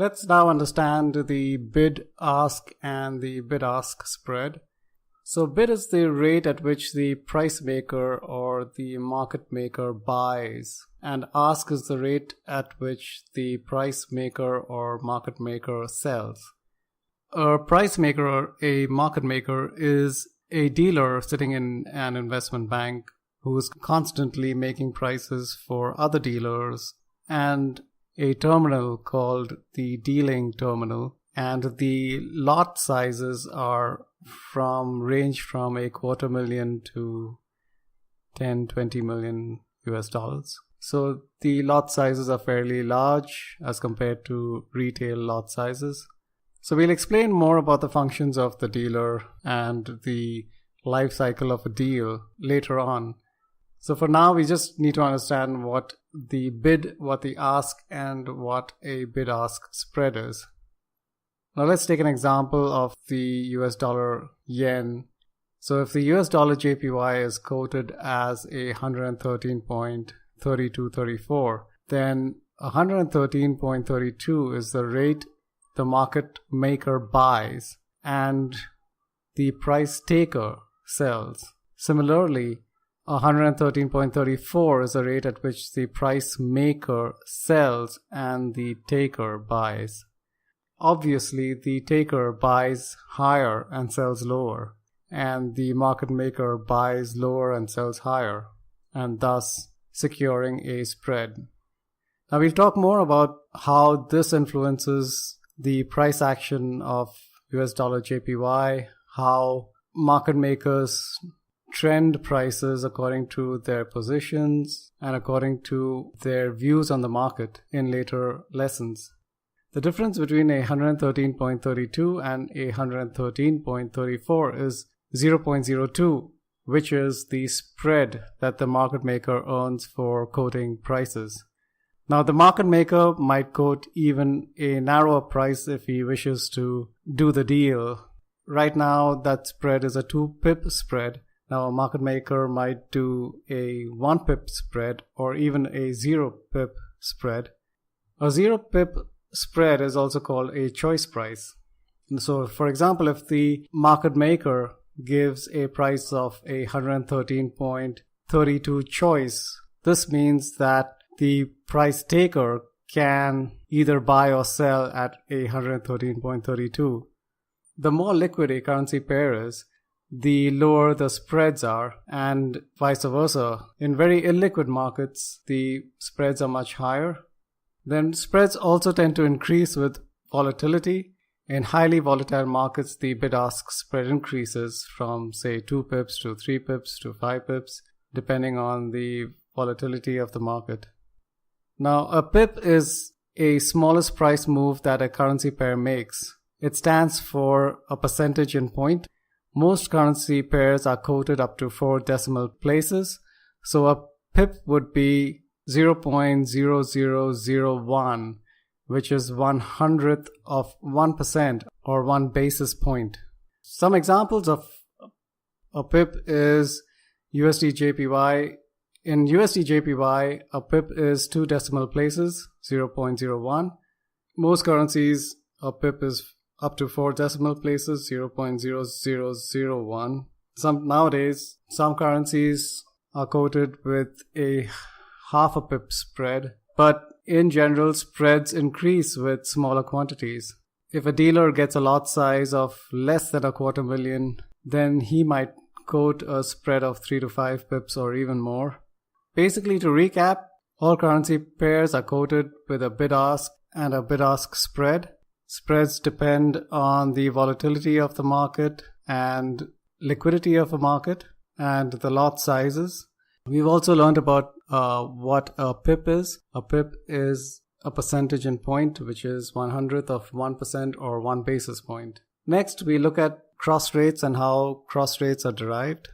Let's now understand the bid-ask and the bid-ask spread. So bid is the rate at which the price maker or the market maker buys, and ask is the rate at which the price maker or market maker sells. A price maker or a market maker is a dealer sitting in an investment bank who is constantly making prices for other dealers, and a terminal called the dealing terminal, and the lot sizes range from $250,000 to 10-20 million US. So the lot sizes are fairly large as compared to retail lot sizes. So we'll explain more about the functions of the dealer and the life cycle of a deal later on. So for now, we just need to understand what the bid, what the ask, and what a bid-ask spread is. Now let's take an example of the US dollar yen. So if the US dollar JPY is quoted as 113.3234, then 113.32 is the rate the market maker buys and the price taker sells. Similarly, 113.34 is the rate at which the price maker sells and the taker buys. Obviously, the taker buys higher and sells lower, and the market maker buys lower and sells higher, and thus securing a spread. Now we'll talk more about how this influences the price action of US dollar JPY, how market makers trend prices according to their positions and according to their views on the market in later lessons. The difference between 113.32 and 113.34 is 0.02, which is the spread that the market maker earns for quoting prices. Now, the market maker might quote even a narrower price if he wishes to do the deal. Right now, that spread is a 2-pip spread. Now, a market maker might do a 1-pip spread or even a 0-pip spread. A 0-pip spread is also called a choice price. So, for example, if the market maker gives a price of 113.32 choice, this means that the price taker can either buy or sell at 113.32. The more liquid a currency pair is, the lower the spreads are, and vice versa. In very illiquid markets, the spreads are much higher. Then spreads also tend to increase with volatility. In highly volatile markets, the bid-ask spread increases from, say, 2 pips to 3 pips to 5 pips, depending on the volatility of the market. Now, a pip is a smallest price move that a currency pair makes. It stands for a percentage in point. Most currency pairs are quoted up to 4 decimal places, so a pip would be 0.0001, which is 1/100th of 1% or 1 basis point. Some examples of a pip is USD JPY. In USD JPY, a pip is 2 decimal places, 0.01. Most currencies, a pip is up to 4 decimal places, 0.0001. Nowadays, some currencies are quoted with a half a pip spread, but in general, spreads increase with smaller quantities. If a dealer gets a lot size of less than $250,000, then he might quote a spread of 3 to 5 pips or even more. Basically, to recap, all currency pairs are quoted with a bid-ask and a bid-ask spread. Spreads depend on the volatility of the market and liquidity of a market and the lot sizes. We've also learned about what a pip is. A pip is a percentage in point, which is 1/100th of 1% or 1 basis point. Next, we look at cross rates and how cross rates are derived.